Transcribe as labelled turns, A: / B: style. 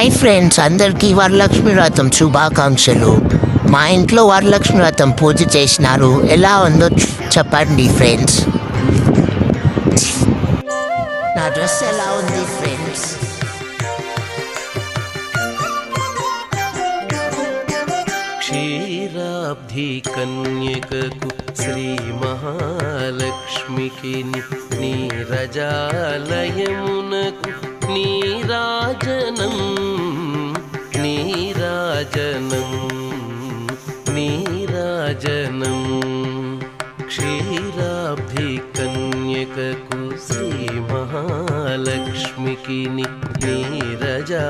A: Hi friends, అందరికీ వరలక్ష్మి వ్రతం శుభాకాంక్షలు. మా ఇంట్లో వరలక్ష్మి వ్రతం పూజ చేసినారు. ఎలా ఉందో చెప్పండి ఫ్రెండ్స్. నా డ్రెస్ ఎలా ఉంది ఫ్రెండ్స్?
B: క్షీరాబ్ధి కన్యకకు శ్రీ మహాలక్ష్మికి నీరజాలయమునకు నీరాజనం నీరాజనం నీరాజనం. క్షీరాబ్ధి కన్యకకు శ్రీ మహాలక్ష్మికి నీరజాలయము